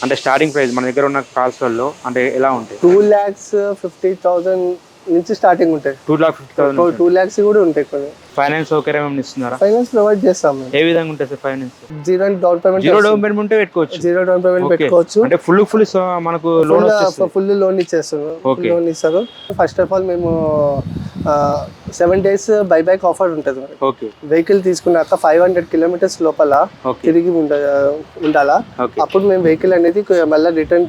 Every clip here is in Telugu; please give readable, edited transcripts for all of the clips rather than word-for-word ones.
అంటే స్టార్టింగ్ ప్రైస్ మన దగ్గర ఉన్న కార్స్లలో అంటే ఎలా ఉంటాయి? 2,50,000 నుంచి స్టార్టింగ్ ఉంటాయి. 2,50,000 2 lakhs కూడా ఉంటాయి కొన్ని. ఫైనాన్స్ సౌకర్యం ఏమైనా ఇస్తున్నారా? ఫైనాన్స్ ప్రొవైడ్ చేస్తాం మేము. ఏ విధంగా ఉంటుంది sir finance? Zero down payment ఉంటే పెట్టుకోవచ్చు. జీరో డౌన్ పేమెంట్ పెట్టుకోవచ్చు. అంటే ఫుల్ మనకు లోన్ వచ్చేస్తుంది. ఫుల్ లోన్ ఇచ్చేస్తారు. లోన్ ఇస్తారు. ఫస్ట్ ఆఫ్ ఆల్ మేము 7 days బైబ్యాక్ ఆఫర్ ఉంటుంది. ఓకే. వెహికల్ తీసుకున్నాక 500 kilometers లోపల తిరిగి ఉండాలా. అప్పుడు మేము వెహికల్ అనేది మళ్ళీ రిటర్న్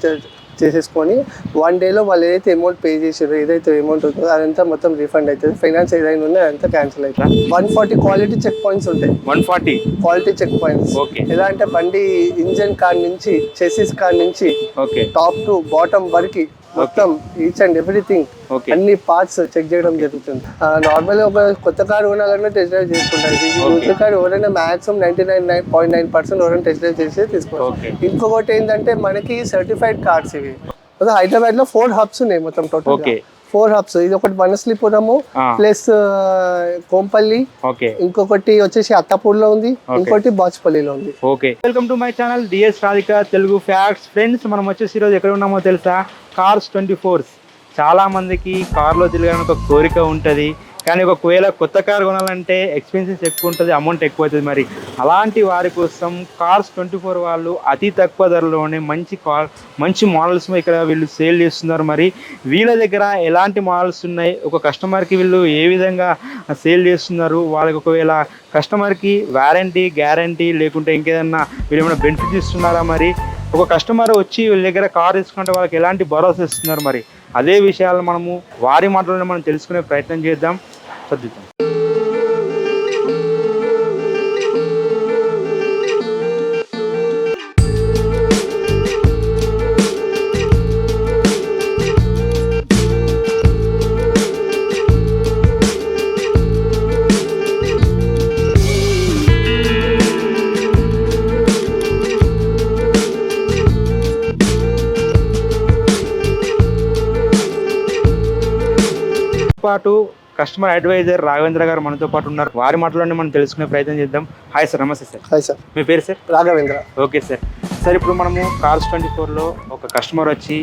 చేసేసుకొని 1 day లో వాళ్ళు ఏదైతే అమౌంట్ పే చేసారో, ఏదైతే అమౌంట్ ఉంటుందో అదంతా మొత్తం రీఫండ్ అవుతుంది. ఫైనాన్స్ ఏదైనా ఉందో అదంతా క్యాన్సిల్ అవుతుంది. 140 క్వాలిటీ చెక్ పాయింట్స్ ఉంటాయి. 140 క్వాలిటీ చెక్ పాయింట్స్. ఎలా అంటే బండి ఇంజన్ కార్ నుంచి, చెసిస్ కార్ నుంచి టాప్ టు బాటమ్ వరకు మొత్తం ఈచ్ అండ్ ఎవ్రీథింగ్ అన్ని పార్ట్స్ చెక్ చేయడం జరుగుతుంది. నార్మల్ ఒక కొత్త కార్ కొనాలన్నా టెస్ట్ డ్రైవ్ చేసుకుంటారు. యూజ్ కార్ ఎవరైనా మాక్సిమం 99.9% ఎవరైనా టెస్ట్ డ్రైవ్ చేసి తీసుకోవాలి. ఇంకొకటి ఏంటంటే మనకి సర్టిఫైడ్ కార్స్ ఇవి. హైదరాబాద్ లో 4 hubs ఉన్నాయి మొత్తం టోటల్. 4 hubs. ఇది ఒకటి వనస్లీపురము ప్లస్ కోంపల్లి, ఇంకొకటి వచ్చేసి అత్తపూర్లో ఉంది, ఇంకోటి బాచ్పల్లిలో ఉంది. Okay, welcome to my channel DS Radhika Telugu facts. Friends, మనం వచ్చేసి ఈరోజు ఎక్కడ ఉన్నామో తెలుసా? కార్స్ 24. చాలా మందికి కార్లో తిరగడానికి ఒక కోరిక ఉంటుంది, కానీ ఒకవేళ కొత్త కార్ కొనాలంటే ఎక్స్పెన్సెస్ ఎక్కువ ఉంటుంది, అమౌంట్ ఎక్కువ అవుతుంది. మరి అలాంటి వారి కోసం కార్స్ 24 వాళ్ళు అతి తక్కువ ధరలోనే మంచి మోడల్స్ ఇక్కడ వీళ్ళు సేల్ చేస్తున్నారు. మరి వీళ్ళ దగ్గర ఎలాంటి మోడల్స్ ఉన్నాయి, ఒక కస్టమర్కి వీళ్ళు ఏ విధంగా సేల్ చేస్తున్నారు, వాళ్ళకి ఒకవేళ కస్టమర్కి వారంటీ గ్యారంటీ లేకుంటే ఇంకేదన్నా వీళ్ళు ఏమైనా బెనిఫిట్స్ ఇస్తున్నారా, మరి ఒక కస్టమర్ వచ్చి వీళ్ళ దగ్గర కార్ తీసుకుంటే వాళ్ళకి ఎలాంటి భరోసా ఇస్తున్నారు, మరి అదే విషయాలు మనము వారి మాటలోనే మనం తెలుసుకునే ప్రయత్నం చేద్దాం. చదువుతాం. పాటు కస్టమర్ అడ్వైజర్ రాఘవేంద్ర గారు మనతో పాటు ఉన్నారు. వారి మాటలోనే మనం తెలుసుకునే ప్రయత్నం చేద్దాం. Hi sir. నమస్తే సార్. Hi sir. మీ పేరు sir? Raghavendra. Okay sir. Sir, ఇప్పుడు మనము కార్స్ 24లో ఒక కస్టమర్ వచ్చి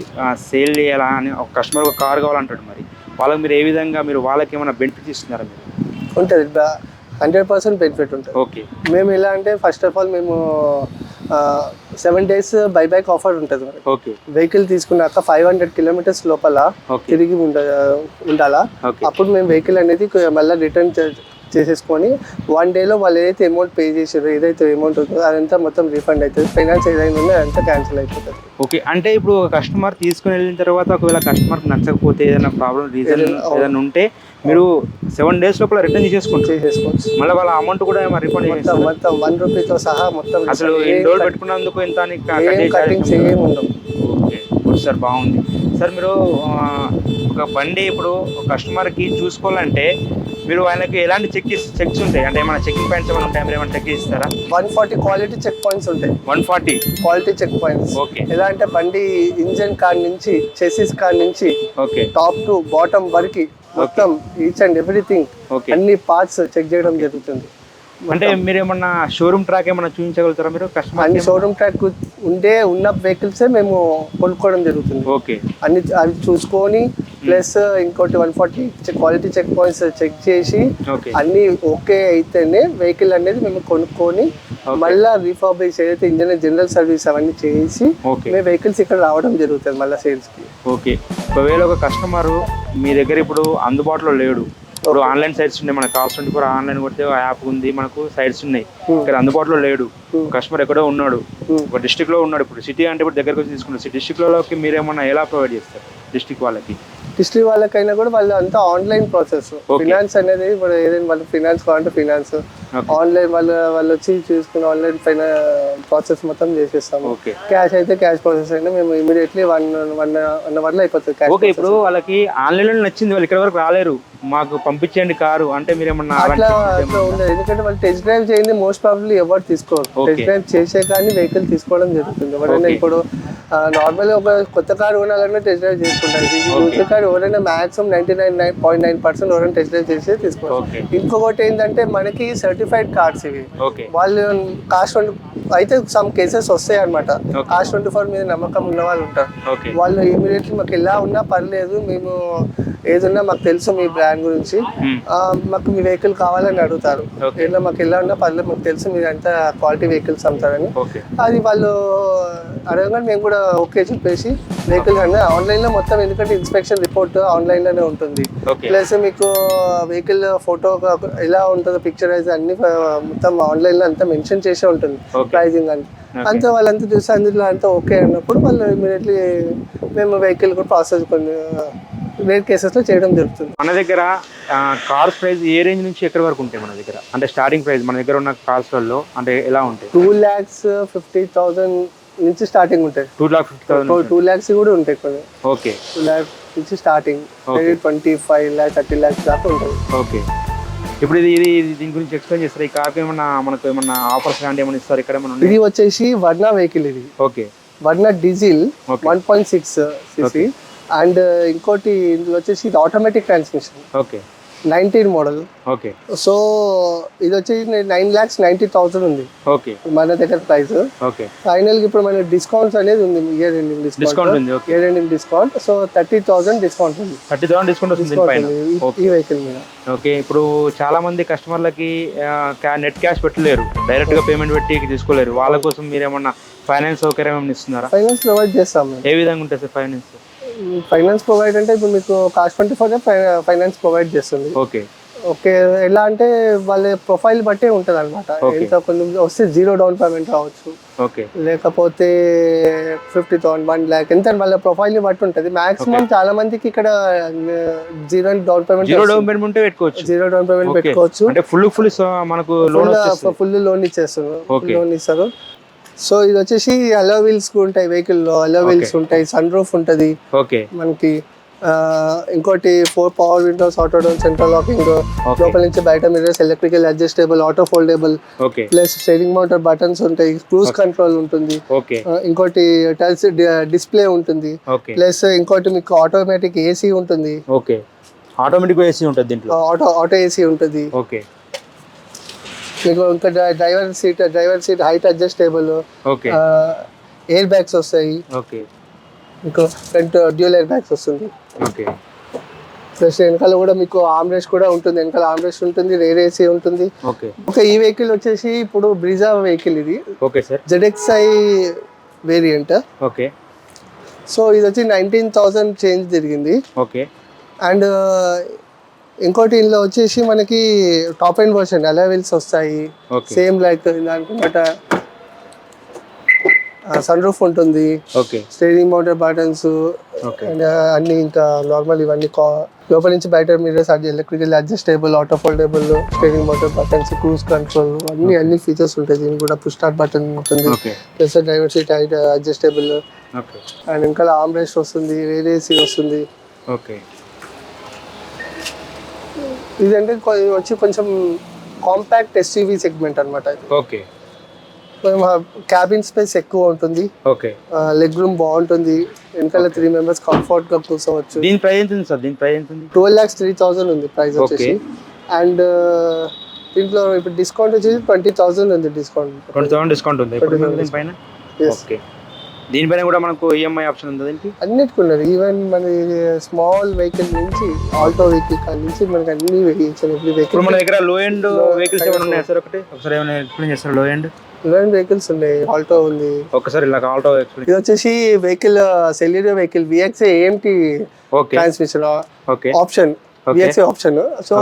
సేల్ చేయాలా అని, ఒక కస్టమర్ ఒక కార్ కావాలంటాడు, మరి వాళ్ళకి మీరు ఏ విధంగా వాళ్ళకి ఏమైనా బెనిఫిట్ ఇస్తున్నారా? మీరు ఉంటుంది 100% బెనిఫిట్ ఉంటుంది. ఓకే. మేము ఎలా అంటే ఫస్ట్ ఆఫ్ ఆల్ మేము 7 days బైబ్యాక్ ఆఫర్ ఉంటుంది. ఓకే. వెహికల్ తీసుకున్నాక 500 kilometers లోపల తిరిగి ఉండాలా. అప్పుడు మేము వెహికల్ అనేది మళ్ళీ రిటర్న్ చేసేసుకొని 1 day లో వాళ్ళు ఏదైతే అమౌంట్ పే చేసారో, ఏదైతే అమౌంట్ ఉంటుందో అదంతా మొత్తం రీఫండ్ అవుతుంది. ఫైనాన్స్ ఏదైనా ఉందో అదంతా క్యాన్సిల్ అయిపోతుంది. ఓకే. అంటే ఇప్పుడు ఒక కస్టమర్ తీసుకుని వెళ్ళిన తర్వాత ఒకవేళ కస్టమర్కి నచ్చకపోతే, ఏదైనా ప్రాబ్లం రీజన్ ఏదైనా ఉంటే మీరు 7 days లోపల రిటర్న్ చేసేసుకోవచ్చు. మళ్ళీ వాళ్ళ అమౌంట్ కూడా రిఫండ్ చేస్తారు. మొత్తం 1 రూపీతో సహా మొత్తం. అసలు ఎన్ని రోజులు పెట్టుకున్నందుకు ఎంత కటింగ్స్ ఏమి ఉండవు. ఓకే, గుడ్ సార్, బాగుంది సార్. మీరు ఒక బండి ఇప్పుడు కస్టమర్కి చూసుకోవాలంటే మీరు ఆయనకి ఎలాంటి చెక్స్ ఉంటాయి? అంటే ఏమైనా చెకింగ్ పాయింట్స్ ఏమైనా ఉంటాయి? మీరు ఏమైనా చెక్ చేస్తారా? 140 క్వాలిటీ చెక్ పాయింట్స్ ఉంటాయి. 140 క్వాలిటీ చెక్ పాయింట్స్. ఓకే. ఎలా అంటే బండి ఇంజన్ కార్ నుంచి, చెసిస్ కార్ నుంచి టాప్ టు బాటమ్ వరకు మొత్తం ఈచ్ అండ్ ఎవ్రీథింగ్ అన్ని పార్ట్స్ చెక్ చేయడం జరుగుతుంది. అంటే మీరు ఏమన్నా షోరూమ్ ట్రాక్ ఏమన్నా చూపించగలుగుతారా? మీరు కస్టమర్ అన్ని షోరూమ్ ట్రాక్ ఉన్న వెహికల్స్ మేము కొనుక్కోవడం జరుగుతుంది. ఓకే. అన్ని అవి చూసుకొని ప్లస్ ఇంకోటి 140 క్వాలిటీ చెక్ పాయింట్స్ చెక్ చేసి అన్ని ఓకే అయితేనే వెహికల్ అనేది మేము కొనుక్కొని మళ్ళీ రీఫర్బిష్ ఏదైతే ఇంజన్ జనరల్ సర్వీస్ అవన్నీ చేసి మేము వెహికల్స్ ఇక్కడ రావడం జరుగుతుంది మళ్ళీ సేల్స్ కి. ఓకే. ఒకవేళ ఒక కస్టమర్ మీ దగ్గర ఇప్పుడు అందుబాటులో లేడు, ఇప్పుడు ఆన్లైన్ సైట్స్ ఉన్నాయి, మన కార్స్ 24 ఆన్లైన్ కొడితే యాప్ ఉంది, మనకు సైట్స్ ఉన్నాయి, ఇక్కడ అందుబాటులో లేడు, కస్టమర్ ఎక్కడో ఉన్నాడు, ఒక డిస్ట్రిక్ట్ లో ఉన్నాడు, ఇప్పుడు సిటీ అంటే ఇప్పుడు దగ్గరకు వచ్చి తీసుకున్నారు, డిస్ట్రిక్ట్ లోకి మీరు ఏమన్నా ఎలా ప్రొవైడ్ చేస్తారు? డిస్ట్రిక్ట్ వాళ్ళకైనా కూడా వాళ్ళు అంతా ఆన్లైన్ ప్రాసెస్. ఫినాన్స్ అనేది ఇప్పుడు ఏదైనా వాళ్ళు ఫినాన్స్ కావాలంటే ఫినాన్స్ ఆన్లైన్ వాళ్ళు వచ్చి చూసుకుని ఆన్లైన్ ప్రాసెస్ మొత్తం చేసేస్తాము. క్యాష్ అయితే క్యాష్ ప్రాసెస్ అయినా మేము ఇమీడియట్లీ 1 hour లో అయిపోతుంది. ఇప్పుడు వాళ్ళకి ఆన్లైన్ లో నచ్చింది, వాళ్ళు ఇక్కడ వరకు రాలేరు, మాకు పంపించండి కారు అంటే మీరు ఏమన్నా అట్లా ఉండదు. ఎందుకంటే వాళ్ళు టెస్ట్ డ్రైవ్ చేయండి మోస్ట్ ప్రాబబ్లీ ఎవరు తీసుకోరు. టెస్ట్ డ్రైవ్ చేసే కానీ వెహికల్ తీసుకోవడం జరుగుతుంది. ఎవరైనా ఇప్పుడు నార్మల్ ఒక కొత్త కార్ కొనాలన్నా టెస్ట్ డ్రైవ్ చేసుకుంటారు. యూజ్ కార్ ఎవరైనా మాక్సిమం 99.9% ఎవరైనా టెస్ట్ డ్రైవ్ చేసి తీసుకోవాలి. ఇంకొకటి ఏంటంటే మనకి సర్టిఫైడ్ కార్స్ ఇవి. వాళ్ళు కాస్ట్ అయితే సమ్ కేసెస్ వస్తాయి అనమాట. కార్స్ 24 మీద నమ్మకం ఉన్న వాళ్ళు ఉంటారు. వాళ్ళు ఇమీడియట్లీ మాకు ఎలా ఉన్నా పర్లేదు, మేము ఏదున్నా మాకు తెలుసు మీ బ్రాండ్ గురించి, మాకు మీ వెహికల్ కావాలని అడుగుతారు. ఏదైనా మాకు ఎలా ఉన్నా పర్లేదు, మాకు తెలుసు మీరు అంతా క్వాలిటీ వెహికల్స్ అమ్ముతారని. అది వాళ్ళు అడగగానే మేము కూడా ఓకే చెప్పేసి వెహికల్ అన్నీ ఆన్లైన్లో మొత్తం, ఎందుకంటే ఇన్స్పెక్షన్ రిపోర్ట్ ఆన్లైన్లోనే ఉంటుంది. ప్లస్ మీకు వెహికల్ ఫోటో ఎలా ఉంటుందో పిక్చరైజ్ అన్ని మొత్తం ఆన్లైన్లో అంతా మెన్షన్ చేసే ఉంటుంది, ప్రైజింగ్ అని. అంతా వాళ్ళంతా చూసి అందులో అంతా ఓకే అన్నప్పుడు వాళ్ళు ఇమీడియట్లీ మేము వెహికల్ కూడా ప్రాసెస్ కొన్ని రేట్ కేసెస్లో చేయడం జరుగుతుంది. మన దగ్గర కార్స్ ప్రైస్ ఏ రేంజ్ నుంచి ఎక్కడి వరకు ఉంటాయి మన దగ్గర? అంటే స్టార్టింగ్ ప్రైస్ మన దగ్గర ఉన్న కార్స్లలో అంటే ఎలా ఉంటాయి? 2,50,000 నుంచి స్టార్టింగ్ ఉంటాయి. 2,50,000 2 lakhs కూడా ఉంటాయి కొన్ని. ఓకే, 2 lakhs నుంచి స్టార్టింగ్ 25 lakhs 30 lakhs దాకా ఉంటుంది. ఓకే. ఇప్పుడు ఇది దీని గురించి ఎక్స్ప్లెయిన్ చేస్తారు. ఈ కార్కి ఏమన్నా మనకు ఏమన్నా ఆఫర్స్ కానీ ఏమన్నా ఇస్తారు ఇక్కడ? ఇది వచ్చేసి వర్నా వెహికల్. ఇది okay, Verna diesel 1.6 cc. And ఇంకోటి ఇందులో వచ్చేసి ఇది automatic transmission. Okay, 19 model. Okay. So ఇది వచ్చేసి 9,90,000 ఉంది. ఓకే, మన దగ్గర ప్రైస్. ఓకే. ఫైనల్ గా ఇప్పుడు మన డిస్కౌంట్స్ అనేది ఉంది, ఇయర్ ఎండింగ్ డిస్కౌంట్ ఉంది. Year ending discount. So 30,000 discount ఉంది. 30,000 డిస్కౌంట్ వస్తుంది ఈ వెహికల్ మీద. ఓకే. ఇప్పుడు చాలా మంది కస్టమర్లకి నెట్ క్యాష్ పెట్టలేరు, డైరెక్ట్ గా పేమెంట్ పెట్టి తీసుకోలేరు. వాళ్ళ కోసం మీరు ఏమన్నా ఫైనాన్స్ సౌకర్యం ఏమైనా ఇస్తున్నారా? ఫైనాన్స్ ప్రొవైడ్ చేస్తాం. ఏ విధంగా ఉంటుంది సార్ ఫైనాన్స్? ఫైనాన్స్ ప్రొవైడ్ అంటే ఇప్పుడు మీకు కార్స్ 24 ఫైనాన్స్ ప్రొవైడ్ చేస్తుంది. Okay, okay. ఎలా అంటే వాళ్ళ ప్రొఫైల్ బట్టే ఉంటుంది అనమాట. ఎంత కొంచెం వస్తే 0 డౌన్ పేమెంట్ రావచ్చు, ఓకే, లేకపోతే 50,000 1 lakh ఎంత వాళ్ళ ప్రొఫైల్ ని బట్టి ఉంటుంది. మాక్సిమం చాలా మందికి ఇక్కడ 0 డౌన్ పేమెంట్ ఉంటే పెట్టుకోవచ్చు. 0 డౌన్ పేమెంట్ పెట్టుకోవచ్చు. అంటే ఫుల్ మనకు ఫుల్ లోన్ ఇచ్చేస్తారు, లోన్ ఇస్తారు. సో ఇది వచ్చేసి అలో వీల్స్ ఉంటాయి, వెహికల్ లో అలో వీల్స్ ఉంటాయి, సన్ రూఫ్ ఉంటుంది మనకి. ఇంకోటి 4 power windows, auto door, central locking, లోపల నుంచి బయట mirrors, electrical adjustable, auto foldable, plus steering mounter buttons ఉంటాయి, క్రూజ్ కంట్రోల్ ఉంటుంది. ఇంకోటి టచ్ డిస్ప్లే ఉంటుంది. ప్లస్ ఇంకోటి మీకు ఆటోమేటిక్ ఏసీ ఉంటుంది. ఆటోమేటిక్ ఏసీ ఉంటుంది దీంట్లో, ఆటో ఏసీ ఉంటుంది. మీకు ఇంకా driver seat height adjustable, air bags వస్తాయి. మీకు ఫ్రంట్ డ్యూయల్ ఎయిర్ బ్యాగ్స్ వస్తుంది. ప్లస్ వెనకాల కూడా మీకు ఆమ్రెస్ట్ కూడా ఉంటుంది, వెనకాల ఆమ్రెస్ట్ ఉంటుంది, రేర్ ఏసీ ఉంటుంది. ఓకే. ఈ వెహికల్ వచ్చేసి ఇప్పుడు బ్రిజా వెహికల్ ఇది. ZXi variant. ఓకే. సో ఇది వచ్చి 19,000 చేంజ్ తిరిగింది. ఓకే. అండ్ ఇంకోటి ఇందులో వచ్చేసి మనకి top end version alloy wheels వస్తాయి, సేమ్ లైక్ దానికన్నమాట. సన్ రూఫ్ ఉంటుంది, స్టీరింగ్ మౌంటర్ బటన్స్ అండ్ అన్ని ఇంకా నార్మల్ ఇవన్నీ. లోపల నుంచి బయట mirrors, electrical adjustable, auto foldable, steering mounter buttons, cruise control, అన్ని ఫీచర్స్ ఉంటాయి. దీనికి కూడా పుష్ స్టార్ట్ బటన్ ఉంటుంది, plus driver seat height adjustable, and ఇంకా ఆర్మ్ రెస్ట్ వస్తుంది, రేర్ ఏసీ వస్తుంది. ఇదంటే వచ్చి కొంచెం కాంపాక్ట్ ఎస్యూవీ సెగ్మెంట్ అనమాట. ఓకే. క్యాబిన్ స్పేస్ ఎక్కువ ఉంటుంది, లెగ్ రూమ్ బాగుంటుంది, వెనకాల 3 members కంఫర్ట్ గా కూర్చోవచ్చు. దీని ప్రైస్ ఎంత ఉంది సార్? దీని ప్రైస్ ఎంత ఉంది? 12,03,000 ఉంది ప్రైస్ వచ్చేసి. అండ్ దీంట్లో ఇప్పుడు డిస్కౌంట్ వచ్చేసి 20,000 ఉంది. డిస్కౌంట్ 20,000 డిస్కౌంట్ ఉంది దీనిపైన. ఓకే. దీనిపైన కూడా మనకు ఈఎంఐ ఆప్షన్ ఉంది దీనికి? అన్నిటికీ ఉన్నది. ఈవెన్ మన స్మాల్ వెహికల్ నుంచి ఆల్టో వెహికల్ నుంచి మనకి అన్ని వెహికల్స్. మన దగ్గర లో ఎండ్ వెహికల్స్ ఏమైనా ఉన్నాయా సార్? ఒకసారి ఏమైనా ఎక్స్ప్లెయిన్ చేస్తారు? లో ఎండ్ వెహికల్స్ ఉన్నాయి, ఆల్టో ఉంది. ఒకసారి ఇలా ఆల్టో ఎక్స్ప్లెయిన్. ఇది వచ్చేసి vehicle Celerio vehicle VXi AMT transmission option, VXi option. So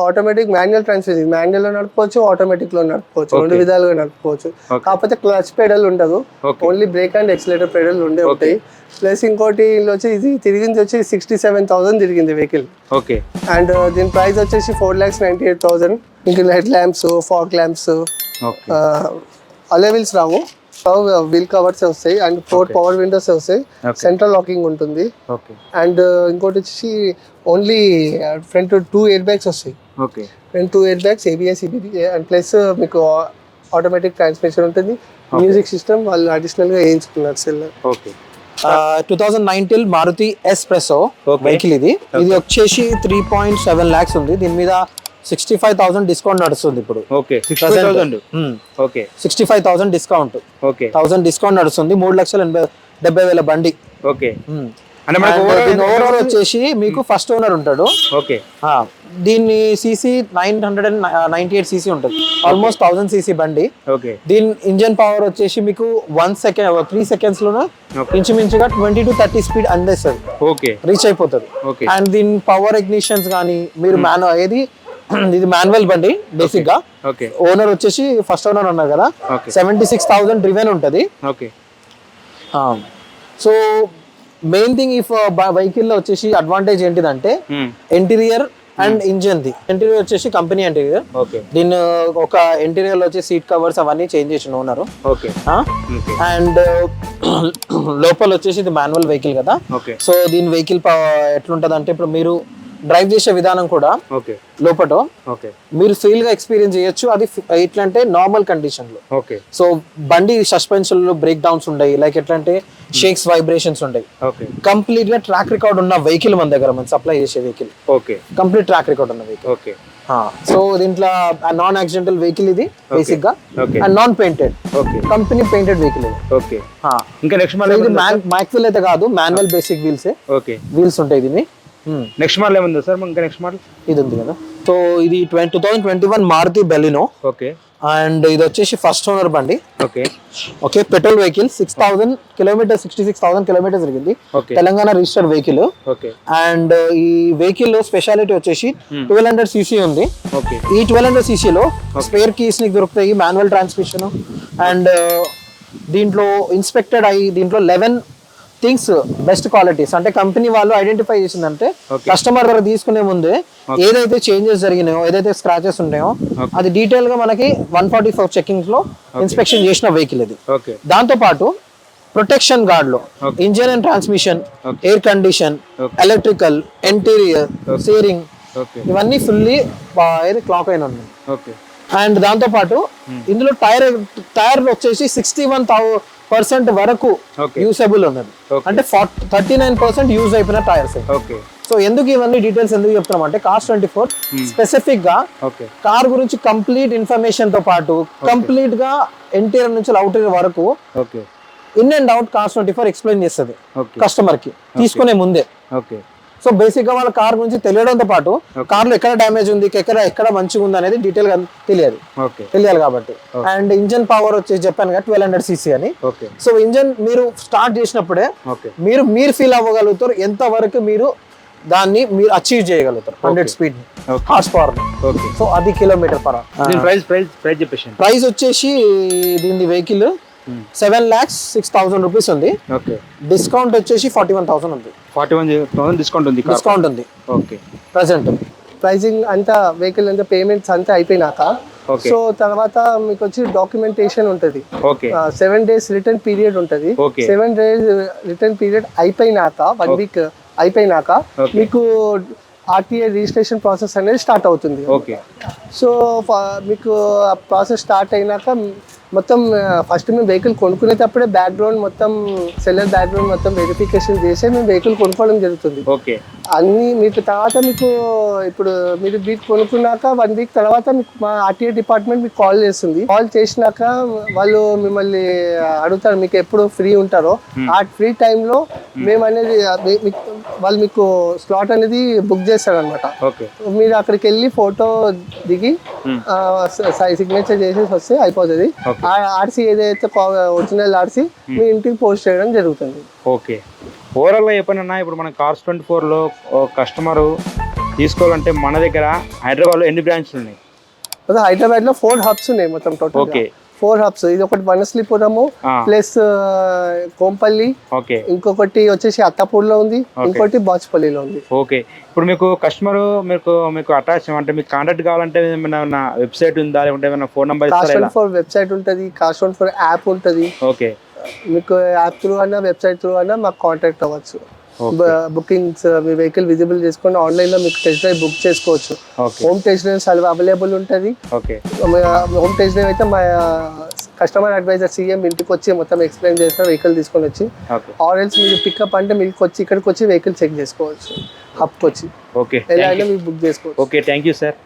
automatic manual transmission, manual లో నడుపుకోవచ్చు, ఆటోమేటిక్ లో నడుపుకోవచ్చు, 2 విధాలుగా నడుపుకోవచ్చు. కాకపోతే క్లచ్ పెడల్ ఉండదు, only brake and accelerator pedal ఉంటాయి. ప్లస్ ఇంకోటి వచ్చి ఇది తిరిగింది వచ్చి 67,000 తిరిగింది వెహికల్. అండ్ దీని ప్రైస్ వచ్చేసి 4,98,000. ఇంకా light lamps, fog lamps, alloy wheels రావు, వీల్ కవర్స్ వస్తాయి, అండ్ 4 పవర్ విండోస్ వస్తాయి, సెంట్రల్ లాకింగ్ ఉంటుంది. అండ్ ఇంకోటి వచ్చేసి ఓన్లీ ఫ్రంట్ 2 ఎయిర్ బ్యాగ్స్ వస్తాయి. Front 2 air bags, ABS EBD, and plus మీకు ఆటోమేటిక్ ట్రాన్స్మిషన్ ఉంటుంది. మ్యూజిక్ సిస్టమ్ వాళ్ళు అడిషనల్ గా వేయించుకున్నారు సెల్. 2019 మారుతి ఎస్ప్రెసో వెహికల్ ఇది. ఇది వచ్చేసి 3.7 lakhs ఉంది. దీని మీద 65,000 డిస్కౌంట్ నడుస్తుంది ఇప్పుడు. Okay 65,000. Okay 65,000 discount. Okay 1000 discount నడుస్తుంది. 3,70,000 బండి. ఓకే అంటే మనకు ఓవరాల్ వచ్చేసి మీకు ఫస్ట్ ఓనర్ ఉంటాడు. ఓకే దీన్ని సీసీ 998 సీసీ ఉంటుంది, ఆల్మోస్ట్ 1000 సీసీ బండి. ఓకే దీని ఇంజన్ పవర్ వచ్చేసి మీకు 3 seconds లోనే ఇంచుమించుగా 20 to 30 స్పీడ్ అందేస్తుంది. ఓకే రీచ్ అయిపోతుంది. ఓకే అండ్ దీని పవర్ ఇగ్నిషన్స్ కానీ మీరు ఇది మాన్యువల్ బండి బేసిక్ గా. ఓకే ఓనర్ వచ్చేసి ఫస్ట్ ఓనర్ ఉన్నారు కదా, 76,000 డ్రివెన్ ఉంటుంది. ఓకే సో మెయిన్ థింగ్ ఈ వెహికల్ లో వచ్చేసి అడ్వాంటేజ్ ఏంటిదంటే interior and engine the. Interior వచ్చేసి కంపెనీ ఇంటీరియర్. ఓకే దీని ఒక ఇంటీరియర్ లో వచ్చి సీట్ కవర్స్ అవన్నీ చేంజ్ చేసిన ఓనర్. ఓకే అండ్ లోపల వచ్చేసి ఇది మాన్యువల్ వెహికల్ కదా. ఓకే సో దీని వెహికల్ ఎట్లుంటది అంటే ఇప్పుడు మీరు డ్రైవ్ చేసే విధానం కూడా ఓకే లోపల ఓకే మీరు ఫీల్ గా ఎక్స్పీరియన్స్ చేయొచ్చు. అది ఎట్లా అంటే నార్మల్ కండిషన్ లో. ఓకే సో బండి సస్పెన్షన్ లో బ్రేక్ డౌన్స్ ఉంటాయి, లైక్ ఎట్లా అంటే షేక్స్ వైబ్రేషన్స్ ఉంటాయి. ఓకే కంప్లీట్ గా ట్రాక్ రికార్డ్ ఉన్న వెహికల్ మన దగ్గర మనం సప్లై చేసే vehicle. Okay complete track record ఉన్న వెహికల్. ఓకే సో దీంట్లో నాన్ యాక్సిడెంటల్ వెహికల్ ఇది బేసిక్ గా. Okay and non painted, okay company painted vehicle ఇది. ఓకే ఇంకా నెక్స్ట్ మళ్ళీ ఇది మ్యాక్విల్ అయితే కాదు, manual basic wheels. Okay wheels ఉంటాయి దీని. నెక్స్ట్ మోడల్ ఏముంది సార్? ఇంకా నెక్స్ట్ మోడల్ ఇది ఉంది కదా. సో ఇది 2021 మారుతి బెలినో. ఓకే అండ్ ఇది వచ్చేసి ఫస్ట్ ఓనర్ బండి. Okay okay petrol vehicle, 6,000 kilometres 66,000 kilometres తిరిగింది. Okay Telangana registered vehicle. Okay and ఈ వెహికల్ లో స్పెషాలిటీ వచ్చేసి 1200 సీసీ ఉంది. ఓకే ఈ 1200 సీసీలో స్పేర్ కీస్ నీకు దొరుకుతాయి, మాన్యువల్ ట్రాన్స్మిషన్. అండ్ దీంట్లో ఇన్స్పెక్టెడ్ అయ్యి దీంట్లో 11 థింగ్స్ బెస్ట్ క్వాలిటీస్ అంటే కంపెనీ వాళ్ళు ఐడెంటిఫై చేసిందంటే కస్టమర్ దగ్గర తీసుకునే ముందే ఏదైతే చేంజెస్ జరిగినాయో, ఏదైతే స్క్రాచెస్ ఉంటాయో అది డీటెయిల్ గా మనకి 144 చెకింగ్స్ లో ఇన్స్పెక్షన్ చేసిన వెహికల్ ఇది. దాంతో పాటు ప్రొటెక్షన్ గార్డ్ లో engine and transmission, air condition, electrical, interior, steering ఇవన్నీ ఫుల్లీ క్లాక్ అయిన ఉన్నాయి. అండ్ దాంతో పాటు ఇందులో టైర్ వచ్చేసి 61% వరకు యూసబుల్ ఉన్నది. అంటే 39% యూజ్ అయిపోయిన టైర్స్. సో ఎందుకు ఇవన్నీ డీటెయిల్స్ ఎందుకు చెప్తున్నాం అంటే Cars24 స్పెసిఫిక్ గా కార్ గురించి కంప్లీట్ ఇన్ఫర్మేషన్ తో పాటు కంప్లీట్ గా ఇంటీరియర్ నుంచి అవుటర్ వరకు in and out Cars24 explain చేస్తుంది కస్టమర్ కి తీసుకునే ముందే. సో బేసిక్ గా వాళ్ళ కార్ గురించి తెలియడంతో పాటు కార్ లో ఎక్కడ డ్యామేజ్ ఉంది, ఎక్కడ మంచిగా ఉంది అనేది డీటెయిల్ గా తెలియాలి కాబట్టి. అండ్ ఇంజన్ పవర్ వచ్చేసి చెప్పాను కదా 1200 సీసీ అని. సో ఇంజన్ మీరు స్టార్ట్ చేసినప్పుడే మీరు ఫీల్ అవ్వగలుగుతారు ఎంత వరకు మీరు దాన్ని మీరు అచీవ్ చేయగలుగుతారు 100 స్పీడ్ హార్స్ పవర్. సో అది కిలోమీటర్ పర్ అవర్. ప్రైస్ వచ్చేసి దీని వెహికల్ 7,06,000 రూపీస్ ఉంది. డిస్కౌంట్ వచ్చేసి 41,000 ఉంది. 41,000 డిస్కౌంట్ ఉంది. ఓకే ప్రెసెంట్ ప్రైజింగ్ అంతా వెహికల్ అంతా పేమెంట్స్ అంతా అయిపోయినాక సో తర్వాత మీకు వచ్చి డాక్యుమెంటేషన్ ఉంటుంది. 7 days రిటర్న్ పీరియడ్ ఉంటుంది. 7 days రిటర్న్ పీరియడ్ అయిపోయినాక 1 week అయిపోయినాక మీకు ఆర్టీఏ రిజిస్ట్రేషన్ ప్రాసెస్ అనేది స్టార్ట్ అవుతుంది. సో మీకు ఆ ప్రాసెస్ స్టార్ట్ అయినాక మొత్తం ఫస్ట్ మేము వెహికల్ కొనుక్కునేటప్పుడే బ్యాక్గ్రౌండ్ మొత్తం సెల్లర్ బ్యాక్గ్రౌండ్ మొత్తం వెరిఫికేషన్ చేసి మేము వెహికల్ కొనుక్కోవడం జరుగుతుంది. అన్నీ మీకు తర్వాత మీకు ఇప్పుడు మీరు వీక్ కొనుక్కున్నాక 1 week తర్వాత మీకు మా ఆర్టీఏ డిపార్ట్మెంట్ మీకు కాల్ చేస్తుంది. కాల్ చేసినాక వాళ్ళు మిమ్మల్ని అడుగుతారు మీకు ఎప్పుడు ఫ్రీ ఉంటారో. ఆ ఫ్రీ టైంలో మేము అనేది వాళ్ళు మీకు స్లాట్ అనేది బుక్ చేస్తారు అనమాట. మీరు అక్కడికి వెళ్ళి ఫోటో దిగి సిగ్నేచర్ చేసేసి వస్తే అయిపోతుంది. ఆర్సీ ఏదైతే ఒరిజినల్ ఆర్సీ మీ ఇంటికి పోస్ట్ చేయడం జరుగుతుంది. ఓకే ఓవరాల్గా చెప్పనన్నా ఇప్పుడు మన Cars24లో కస్టమర్ తీసుకోవాలంటే మన దగ్గర హైదరాబాద్లో ఎన్ని బ్రాంచ్లు ఉన్నాయి? హైదరాబాద్లో 4 hubs ఉన్నాయి మొత్తం టోటల్. Okay 4 hubs. ఇది ఒకటి వనస్లీపురము ప్లస్ కోంపల్లి, ఇంకొకటి వచ్చేసి అత్తాపూర్లో ఉంది, ఇంకోటి బాచ్పల్లిలో ఉంది. ఓకే ఇప్పుడు మీకు కస్టమర్ మీకు అటాచ్ అంటే మీకు కాంటాక్ట్ కావాలంటే ఏమైనా వెబ్సైట్ ఉందా లేకుంటే ఏమైనా ఫోన్ నెంబర్? Cars24 వెబ్సైట్ ఉంటుంది, Cars24 యాప్ ఉంటుంది. ఓకే మీకు యాప్ త్రూ అన్నా వెబ్సైట్ త్రూ అన్నా మాకు కాంటాక్ట్ అవ్వచ్చు. బుకింగ్స్ మీ వెహికల్ విజిబుల్ చేసుకొని ఆన్లైన్ లో మీకు టెస్ట్ డ్రైవ్ బుక్ చేసుకోవచ్చు. హోమ్ టెస్ట్ డ్రైవ్ అవైలబుల్ ఉంటుంది. హోమ్ టెస్ట్ డ్రైవ్ అయితే మా కస్టమర్ అడ్వైజర్ CM ఇంటికి వచ్చి మొత్తం ఎక్స్ప్లెయిన్ చేస్తారు వెహికల్ తీసుకొని వచ్చి. ఆర్ఎల్స్ మీరు పికప్ అంటే మీకు వచ్చి ఇక్కడికి వచ్చి వెహికల్ చెక్ చేసుకోవచ్చు హబ్కి వచ్చి. ఎలా అయినా మీరు బుక్ చేసుకోవచ్చు. Okay thank you sir.